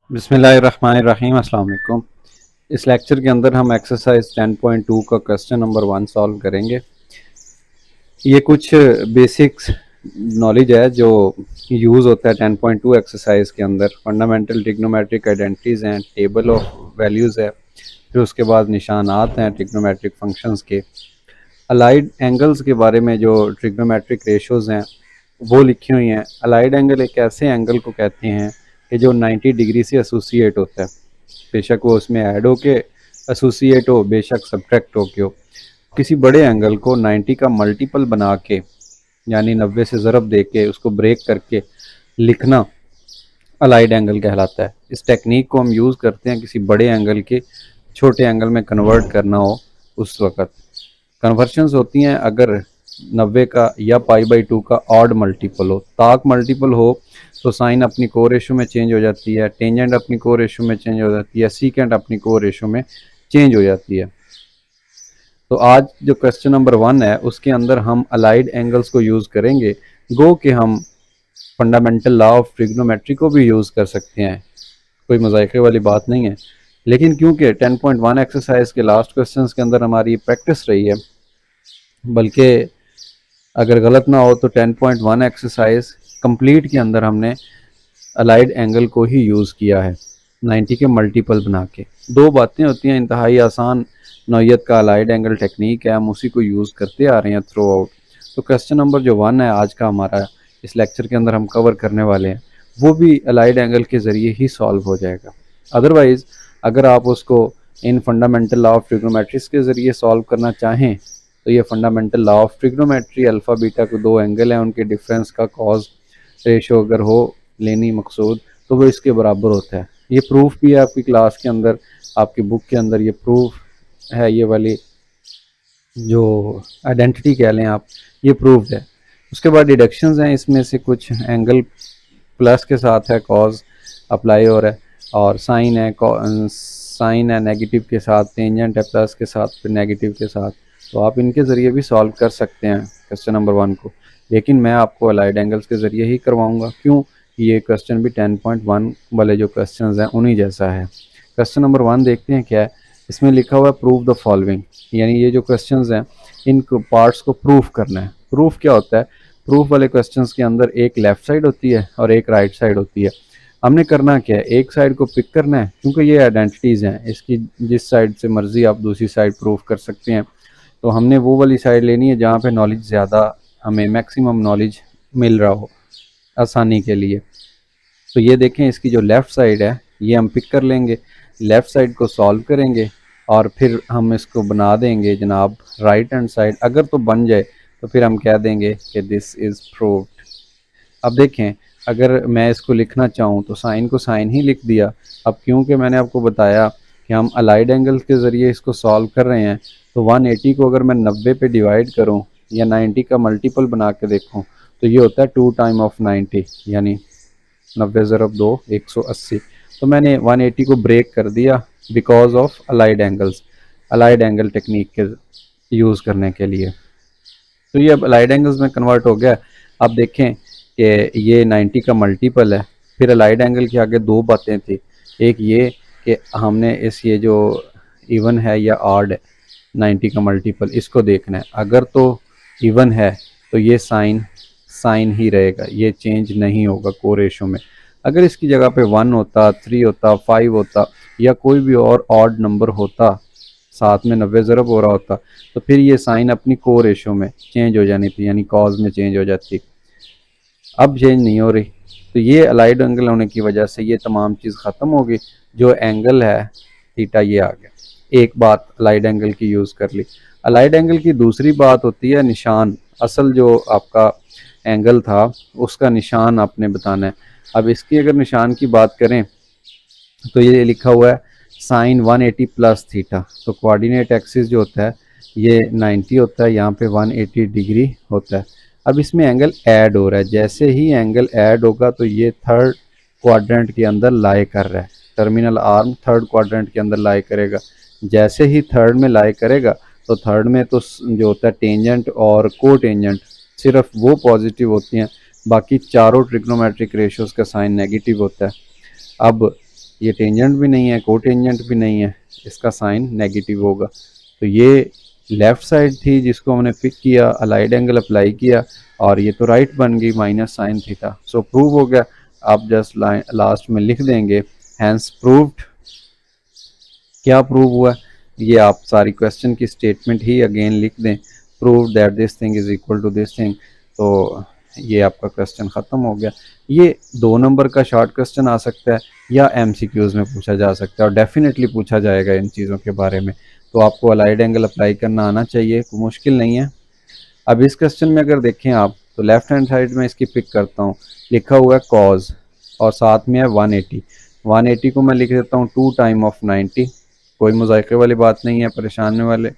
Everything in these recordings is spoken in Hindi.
बिस्मिल्लाहिर्रहमानिर्रहीम, अस्सलाम वालेकुम। इस लेक्चर के अंदर हम एक्सरसाइज 10.2 का क्वेश्चन नंबर 1 सॉल्व करेंगे। ये कुछ बेसिक्स नॉलेज है जो यूज़ होता है 10.2 एक्सरसाइज के अंदर। फंडामेंटल ट्रिग्नोमेट्रिक आइडेंटिटीज़ हैं, टेबल ऑफ वैल्यूज़ है, फिर उसके बाद निशानात हैं ट्रिग्नोमेट्रिक फंक्शंस के। अलाइड एंगल्स के बारे में जो ट्रिग्नोमेट्रिक रेशोज़ हैं वो लिखी हुई हैं। अलाइड एंगल एक ऐसे एंगल को कहते हैं कि जो 90 डिग्री से एसोसिएट होता है, बेशक वो उसमें ऐड हो के एसोसिएट हो, बेशक सब्ट्रैक्ट हो के हो। किसी बड़े एंगल को 90 का मल्टीपल बना के, यानी 90 से ज़रब दे के उसको ब्रेक करके लिखना अलाइड एंगल कहलाता है। इस टेक्निक को हम यूज़ करते हैं किसी बड़े एंगल के छोटे एंगल में कन्वर्ट करना हो उस वक़्त। कन्वर्शंस होती हैं अगर 90 का या पाई/2 का ऑड मल्टीपल हो, ताक मल्टीपल हो तो साइन अपनी को रेशो में चेंज हो जाती है, टेंजेंट अपनी को रेशो में चेंज हो जाती है, सीकेंट अपनी को रेशो में चेंज हो जाती है। तो आज जो क्वेश्चन नंबर 1 है उसके अंदर हम अलाइड एंगल्स को यूज़ करेंगे। गो कि हम फंडामेंटल लॉ ऑफ ट्रिग्नोमेट्री को भी यूज़ कर सकते हैं, कोई मजाइके वाली बात नहीं है। लेकिन क्योंकि 10.1 एक्सरसाइज के लास्ट क्वेश्चन के अंदर हमारी प्रैक्टिस रही है, बल्कि अगर गलत ना हो तो 10.1 एक्सरसाइज कंप्लीट के अंदर हमने अलाइड एंगल को ही यूज़ किया है 90 के मल्टीपल बना के। दो बातें होती हैं, इंतहाई आसान नौयत का अलाइड एंगल टेक्निक है, हम उसी को यूज़ करते आ रहे हैं थ्रू आउट। तो क्वेश्चन नंबर जो 1 है आज का हमारा, इस लेक्चर के अंदर हम कवर करने वाले हैं, वो भी अलाइड एंगल के ज़रिए ही सॉल्व हो जाएगा। अदरवाइज़ अगर आप उसको इन फंडामेंटल लॉ ऑफ ट्रिग्नोमेट्रिक्स के ज़रिए सॉल्व करना चाहें तो ये fundamental law of trigonometry, alpha beta के दो एंगल हैं, उनके डिफरेंस का कॉज रेशो अगर हो लेनी मकसूद तो वो इसके बराबर होता है। ये प्रूफ भी है आपकी क्लास के अंदर, आपकी बुक के अंदर ये प्रूफ है, ये वाली जो आइडेंटिटी कह लें आप, ये प्रूफ है। उसके बाद डिडक्शंस हैं, इसमें से कुछ एंगल प्लस के साथ है कॉज अप्लाई हो रहा है, और साइन है नेगेटिव के साथ, टेंजेंट है प्लस के साथ फिर नेगेटिव के साथ। तो आप इनके ज़रिए भी सॉल्व कर सकते हैं क्वेश्चन नंबर 1 को, लेकिन मैं आपको अलाइड एंगल्स के ज़रिए ही करवाऊंगा। क्यों? ये क्वेश्चन भी 10.1 वाले जो क्वेश्चंस हैं उन्हीं जैसा है। क्वेश्चन नंबर 1 देखते हैं क्या है। इसमें लिखा हुआ है प्रूव द फॉलोइंग, यानी ये जो क्वेश्चंस हैं इन पार्ट्स को प्रूफ करना है। प्रूफ क्या होता है? प्रूफ वाले क्वेश्चंस के अंदर एक लेफ़्ट साइड होती है और एक राइट साइड होती है। हमने करना क्या है, एक साइड को पिक करना है, क्योंकि ये आइडेंटिटीज़ हैं, इसकी जिस साइड से मर्ज़ी आप दूसरी साइड प्रूफ कर सकते हैं। तो हमने वो वाली साइड लेनी है जहाँ पे नॉलेज ज़्यादा, हमें मैक्सिमम नॉलेज मिल रहा हो आसानी के लिए। तो ये देखें, इसकी जो लेफ़्ट साइड है ये हम पिक कर लेंगे, लेफ़्ट साइड को सॉल्व करेंगे और फिर हम इसको बना देंगे जनाब राइट हैंड साइड। अगर तो बन जाए तो फिर हम कह देंगे कि दिस इज़ प्रूव्ड। अब देखें, अगर मैं इसको लिखना चाहूँ तो साइन को साइन ही लिख दिया। अब क्योंकि मैंने आपको बताया कि हम अलाइड एंगल के ज़रिए इसको सॉल्व कर रहे हैं, तो 180 को अगर मैं 90 पे डिवाइड करूँ या 90 का मल्टीपल बना के देखूँ तो ये होता है 2 टाइम ऑफ 90, यानी 90 ज़रब 2 180। तो मैंने 180 को ब्रेक कर दिया because of allied angles, allied angle technique के यूज़ करने के लिए। तो ये अब अलाइड एंगल्स में कन्वर्ट हो गया। अब देखें कि ये 90 का मल्टीपल है। फिर अलाइड एंगल के आगे दो बातें थी, एक ये कि हमने ये जो इवन है या ऑड है 90 का मल्टीपल, इसको देखना है। अगर तो इवन है तो ये साइन साइन ही रहेगा, ये चेंज नहीं होगा को रेशो में। अगर इसकी जगह पे 1 होता, 3 होता, 5 होता या कोई भी और ऑड नंबर होता, साथ में 90 ज़रब हो रहा होता, तो फिर ये साइन अपनी को रेशो में चेंज हो जानी थी, यानी कॉज में चेंज हो जाती। अब चेंज नहीं हो रही, तो ये अलाइड एंगल होने की वजह से ये तमाम चीज़ ख़त्म हो गई। जो एंगल है थीटा ये आ गया। एक बात अलाइड एंगल की यूज़ कर ली। अलाइड एंगल की दूसरी बात होती है निशान। असल जो आपका एंगल था उसका निशान आपने बताना है। अब इसकी अगर निशान की बात करें तो ये लिखा हुआ है साइन 180 प्लस थीटा। तो कोऑर्डिनेट एक्सिस जो होता है ये 90 होता है, यहाँ पे 180 डिग्री होता है। अब इसमें एंगल ऐड हो रहा है, जैसे ही एंगल ऐड होगा तो ये थर्ड क्वाड्रेंट के अंदर लाई कर रहा है, टर्मिनल आर्म थर्ड क्वाड्रेंट के अंदर लाई करेगा। जैसे ही थर्ड में लाई करेगा तो थर्ड में तो जो होता है टेंजेंट और को टेंजेंट सिर्फ वो पॉजिटिव होती हैं, बाकी चारों ट्रिग्नोमेट्रिक रेशियोज़ का साइन नेगेटिव होता है। अब ये टेंजेंट भी नहीं है, कोटेंजेंट भी नहीं है, इसका साइन नेगेटिव होगा। तो ये लेफ़्ट साइड थी जिसको हमने पिक किया, अलाइड एंगल अप्लाई किया, और ये तो राइट बन गई minus sine theta. So prove हो गया। आप जस्ट लास्ट में लिख देंगे हैंस प्रूव्ड। क्या प्रूव हुआ, ये आप सारी क्वेश्चन की स्टेटमेंट ही अगेन लिख दें, prove that this thing is equal to this thing. तो ये आपका क्वेश्चन ख़त्म हो गया। ये 2 नंबर का शॉर्ट क्वेश्चन आ सकता है या एमसीक्यूज़ में पूछा जा सकता है, और डेफिनेटली पूछा जाएगा इन चीज़ों के बारे में। तो आपको अलाइड एंगल अप्लाई करना आना चाहिए, कोई मुश्किल नहीं है। अब इस क्वेश्चन में अगर देखें आप, तो लेफ्ट हैंड साइड में इसकी पिक करता हूँ, लिखा हुआ है कॉज और साथ में है 180। 180 को मैं लिख देता हूँ 2 टाइम ऑफ 90। कोई मुज़ायक़े वाली बात नहीं है, परेशान वाले,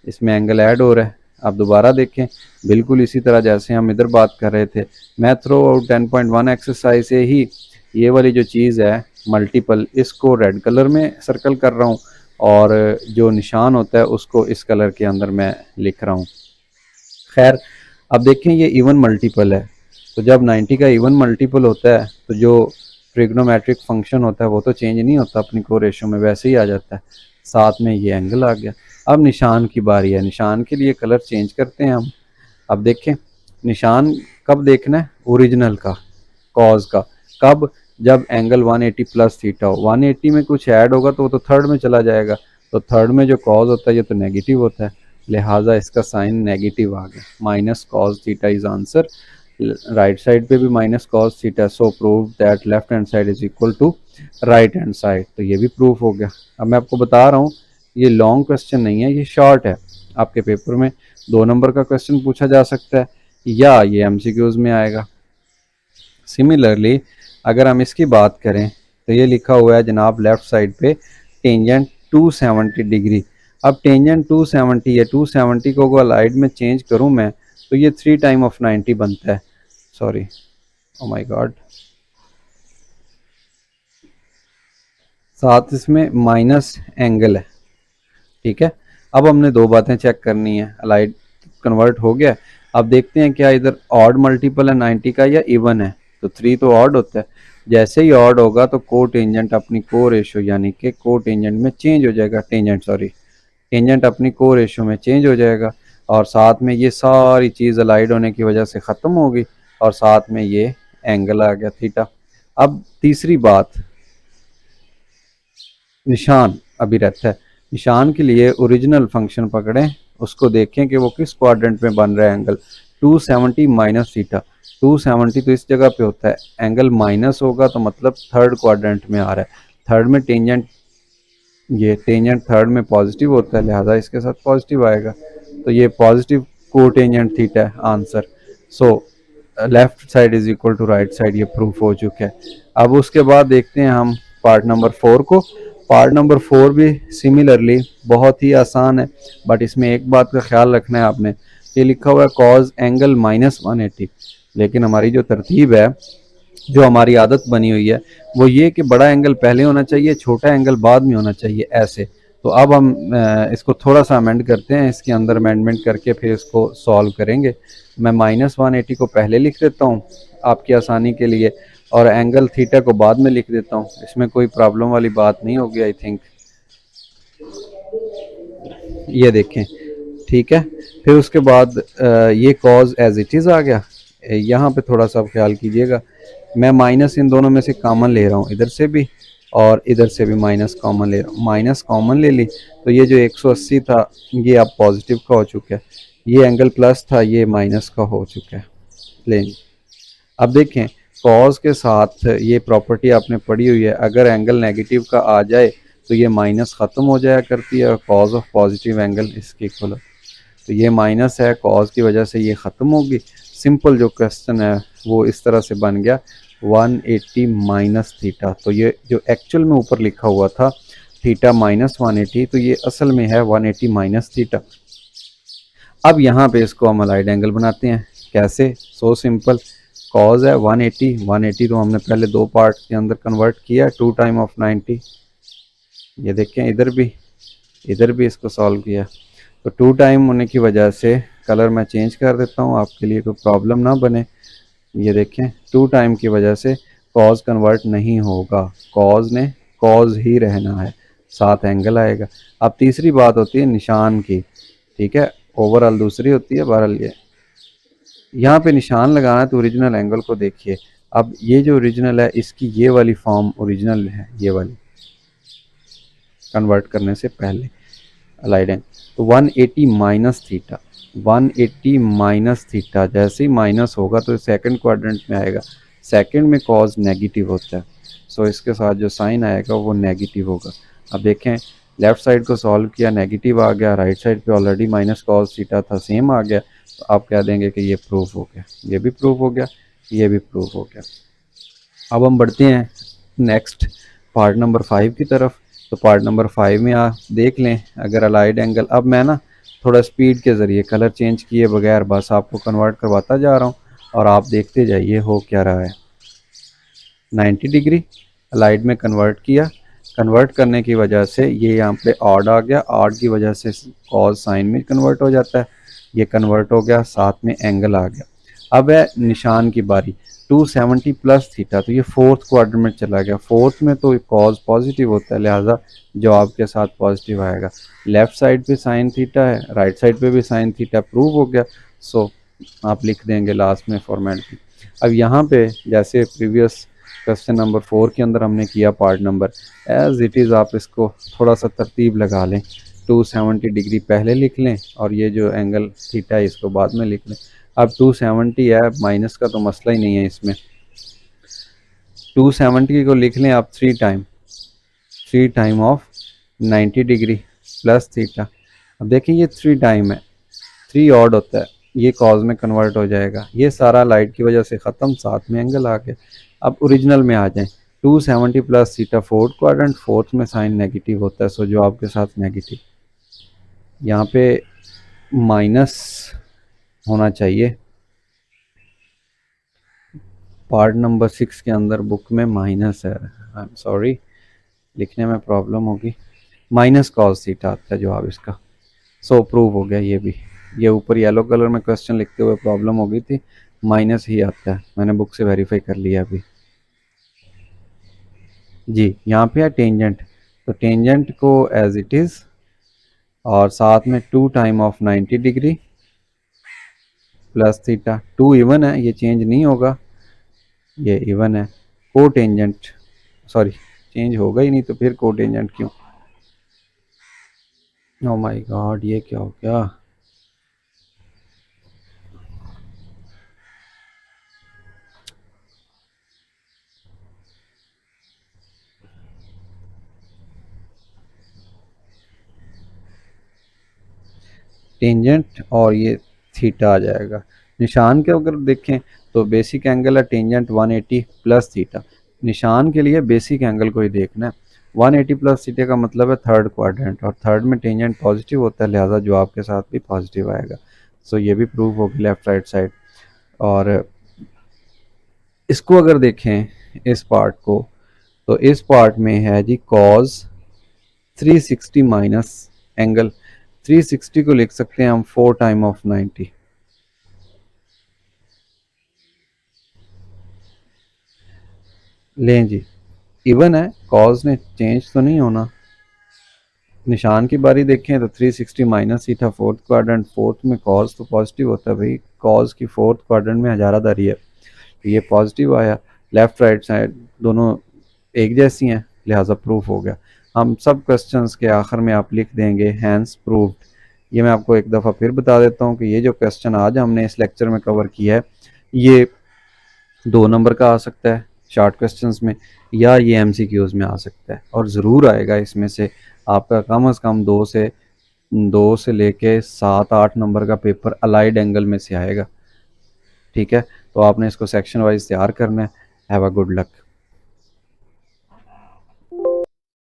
इसमें एंगल ऐड हो रहा है। आप दोबारा देखें, बिल्कुल इसी तरह जैसे हम इधर बात कर रहे थे। मैं थ्रो आउट 10.1 एक्सरसाइज से ही ये वाली जो चीज़ है मल्टीपल, इसको रेड कलर में सर्कल कर रहा हूँ, और जो निशान होता है उसको इस कलर के अंदर मैं लिख रहा हूँ। खैर, अब देखें ये इवन मल्टीपल है, तो जब 90 का इवन मल्टीपल होता है तो जो ट्रिग्नोमेट्रिक फंक्शन होता है वो तो चेंज नहीं होता, अपनी को रेशो में वैसे ही आ जाता है। साथ में ये एंगल आ गया। अब निशान की बारी है, निशान के लिए कलर चेंज करते हैं हम। अब देखें, निशान कब देखना है, ओरिजिनल का, कॉज का, कब, जब एंगल 180 प्लस थीटा हो। 180 में कुछ ऐड होगा तो वो तो थर्ड में चला जाएगा, तो थर्ड में जो कॉज होता है ये तो नेगेटिव होता है, लिहाजा इसका साइन नेगेटिव आ गया। Minus cos theta is answer. Right side पे भी minus cos theta, so prove that left hand side is equal to right hand side. तो ये भी प्रूफ हो गया। अब मैं आपको बता रहा हूँ, ये लॉन्ग क्वेश्चन नहीं है, ये शॉर्ट है। आपके पेपर में 2 नंबर का क्वेश्चन पूछा जा सकता है या ये एमसीक्यूज में आएगा। सिमिलरली अगर हम इसकी बात करें तो ये लिखा हुआ है जनाब लेफ्ट साइड पे टेंजेंट 270 डिग्री। अब टेंजेंट 270 है, 270 को अगर अलाइड में चेंज करूं मैं तो ये 3 टाइम ऑफ 90 बनता है। सॉरी, ओ माय गॉड, साथ इसमें माइनस एंगल है। ठीक है, अब हमने 2 बातें चेक करनी है। अलाइड कन्वर्ट हो गया। अब देखते हैं क्या इधर ऑड मल्टीपल है 90 का या इवन है। तो 3 तो ऑड होता है, जैसे ही ऑड होगा तो को टेंजेंट अपनी को रेशो यानी कि को टेंजेंट में चेंज हो जाएगा। टेंजेंट अपनी को रेशो में चेंज हो जाएगा, और साथ में ये सारी चीज़ अलाइड होने की वजह से ख़त्म होगी, और साथ में ये एंगल आ गया थीटा। अब तीसरी बात, निशान अभी रहता है। निशान के लिए ओरिजिनल फंक्शन पकड़ें, उसको देखें कि वो किस क्वाड्रेंट में बन रहा है। एंगल 270 माइनस थीटा, 270 तो इस जगह पे होता है, एंगल माइनस होगा तो मतलब थर्ड क्वाड्रेंट में आ रहा है। थर्ड में टेंजेंट, ये टेंजेंट थर्ड में पॉजिटिव होता है, लिहाजा इसके साथ पॉजिटिव आएगा, तो ये पॉजिटिव को टेंजेंट थीटा है answer. So left side is equal to right side, ये प्रूफ हो चुका है। अब उसके बाद देखते हैं हम पार्ट नंबर 4 को। पार्ट नंबर 4 भी सिमिलरली बहुत ही आसान है, बट इसमें एक बात का ख्याल रखना है आपने। ये लिखा हुआ है कॉज एंगल माइनस 180, लेकिन हमारी जो तरतीब है, जो हमारी आदत बनी हुई है, वो ये कि बड़ा एंगल पहले होना चाहिए, छोटा एंगल बाद में होना चाहिए, ऐसे। तो अब हम इसको थोड़ा सा अमेंड करते हैं, इसके अंदर अमेंडमेंट करके फिर इसको सॉल्व करेंगे। मैं माइनस 180 को पहले लिख देता हूँ आपकी आसानी के लिए, और एंगल थीटा को बाद में लिख देता हूँ। इसमें कोई प्रॉब्लम वाली बात नहीं होगी आई थिंक। ये देखें, ठीक है। फिर उसके बाद ये कॉज एज इट इज़ आ गया। यहाँ पे थोड़ा सा ख्याल कीजिएगा, मैं माइनस इन दोनों में से कॉमन ले रहा हूँ, इधर से भी और इधर से भी माइनस कॉमन ले रहा हूँ। माइनस कॉमन ले ली तो ये जो 180 था ये अब पॉजिटिव का हो चुका है, ये एंगल प्लस था ये माइनस का हो चुका है। लेंगे अब देखें, कॉज के साथ ये प्रॉपर्टी आपने पढ़ी हुई है, अगर एंगल नेगेटिव का आ जाए तो ये माइनस ख़त्म हो जाया करती है, और कॉज ऑफ पॉजिटिव एंगल इसके इक्वल। तो ये माइनस है, कॉज की वजह से ये ख़त्म होगी। सिंपल जो क्वेश्चन है वो इस तरह से बन गया 180 माइनस थीटा। तो ये जो एक्चुअल में ऊपर लिखा हुआ था थीटा माइनस 180, तो ये असल में है 180 माइनस थीटा। अब यहाँ पे इसको हम अलाइड एंगल बनाते हैं। कैसे? सो सिंपल, कॉज है 180 तो हमने पहले 2 पार्ट के अंदर कन्वर्ट किया, 2 टाइम ऑफ 90। ये देखें, इधर भी इसको सॉल्व किया, तो 2 टाइम होने की वजह से कलर मैं चेंज कर देता हूँ आपके लिए कोई प्रॉब्लम ना बने। ये देखें, 2 टाइम की वजह से कॉज कन्वर्ट नहीं होगा, कॉज ने कॉज ही रहना है, साथ एंगल आएगा। अब तीसरी बात होती है निशान की, ठीक है, ओवरऑल दूसरी होती है। बहरहाल ये यहाँ पे निशान लगाना है तो ओरिजिनल एंगल को देखिए। अब ये जो ओरिजिनल है इसकी ये वाली फॉर्म ओरिजिनल है, ये वाली कन्वर्ट करने से पहले अलाइड एंगल, तो 180 माइनस थीटा, 180 माइनस थीटा जैसे ही माइनस होगा तो सेकंड क्वाड्रेंट में आएगा। सेकंड में कॉज नेगेटिव होता है, सो इसके साथ जो साइन आएगा वो नेगेटिव होगा। अब देखें लेफ्ट साइड को सॉल्व किया, नेगेटिव आ गया, राइट साइड पे ऑलरेडी माइनस कॉज थीटा था, सेम आ गया, तो आप कह देंगे कि ये प्रूफ हो गया, ये भी प्रूफ हो गया, ये भी प्रूफ हो गया। अब हम बढ़ते हैं नेक्स्ट पार्ट नंबर 5 की तरफ। तो पार्ट नंबर 5 में आप देख लें अगर अलाइड एंगल, अब मैं ना थोड़ा स्पीड के ज़रिए कलर चेंज किए बगैर बस आपको कन्वर्ट करवाता जा रहा हूँ और आप देखते जाइए हो क्या रहा है। 90 डिग्री अलाइड में कन्वर्ट किया, कन्वर्ट करने की वजह से ये यहाँ पे ऑड आ गया, ऑड की वजह से कॉज साइन में कन्वर्ट हो जाता है, ये कन्वर्ट हो गया, साथ में एंगल आ गया। अब है निशान की बारी, 270 प्लस थीटा, तो ये फोर्थ क्वाड्रेंट में चला गया। फोर्थ में तो कॉज पॉजिटिव होता है, लिहाजा जवाब के साथ पॉजिटिव आएगा। लेफ्ट साइड पे साइन थीटा है, राइट साइड पे भी साइन थीटा, प्रूव हो गया। सो आप लिख देंगे लास्ट में फॉर्मेलिटी। अब यहाँ पे जैसे प्रीवियस क्वेश्चन नंबर 4 के अंदर हमने किया part number, as it is आप इसको थोड़ा सा तरतीब लगा लें, 270 डिग्री पहले लिख लें और ये जो एंगल थीटा है इसको बाद में लिख लें। अब 270 है, माइनस का तो मसला ही नहीं है इसमें, 270 को लिख लें आप 3 time of 90 degree plus theta. अब देखिए ये 3 टाइम है, 3 ऑड होता है, ये कॉज में कन्वर्ट हो जाएगा, ये सारा लाइट की वजह से ख़त्म, साथ में एंगल आ गया। अब ओरिजिनल में आ जाएं, 270 plus theta fourth quadrant, fourth में साइन नेगेटिव होता है, सो जवाब के साथ नेगेटिव। यहाँ पे माइनस होना चाहिए, पार्ट नंबर 6 के अंदर बुक में माइनस है, आई एम सॉरी लिखने में प्रॉब्लम होगी, माइनस कॉस थीटा आता है जवाब इसका। सो प्रूव हो गया ये भी, ये ऊपर येलो कलर में क्वेश्चन लिखते हुए प्रॉब्लम हो गई थी, माइनस ही आता है, मैंने बुक से वेरीफाई कर लिया अभी जी। यहाँ पे है टेंजेंट, तो टेंजेंट को एज इट इज़ और साथ में 2 time of 90 degree plus theta, 2 even है, ये चेंज नहीं होगा, ये इवन है। को टेंजेंट सॉरी चेंज होगा ही नहीं तो फिर को टेंजेंट क्यों, ओ माय गॉड ये क्या हो गया। टेंजेंट और ये थीटा आ जाएगा। निशान के अगर देखें तो बेसिक एंगल है टेंजेंट 180 प्लस थीटा, निशान के लिए बेसिक एंगल को ही देखना है। 180 प्लस थीटा का मतलब है थर्ड क्वाड्रेंट, और थर्ड में टेंजेंट पॉजिटिव होता है, लिहाजा जवाब के साथ भी पॉजिटिव आएगा। सो ये भी प्रूव होगी लेफ्ट राइट साइड। और इसको अगर देखें इस पार्ट को, तो इस पार्ट में है जी कॉज 360 माइनस एंगल, 360 को लिख सकते हैं हम 4 टाइम ऑफ 90, लें जी इवन है, कॉज ने चेंज तो नहीं होना। निशान की बारी देखें तो 360 माइनस ही था, फोर्थ क्वाड्रेंट, फोर्थ में कॉज तो पॉजिटिव होता है भाई, कॉज की फोर्थ क्वाड्रेंट में हजारादारी है, तो ये पॉजिटिव आया। लेफ्ट राइट साइड दोनों एक जैसी हैं, लिहाजा प्रूफ हो गया। हम सब क्वेश्चंस के आखिर में आप लिख देंगे हैंस प्रूव्ड। ये मैं आपको एक दफ़ा फिर बता देता हूँ कि ये जो क्वेश्चन आज हमने इस लेक्चर में कवर किया है, ये 2 नंबर का आ सकता है शॉर्ट क्वेश्चंस में, या ये एमसीक्यूज़ में आ सकता है, और ज़रूर आएगा इसमें से आपका कम से कम 2 से लेके 7-8 नंबर का पेपर अलाइड एंगल में से आएगा। ठीक है, तो आपने इसको सेक्शन वाइज तैयार करना है। Have a good luck.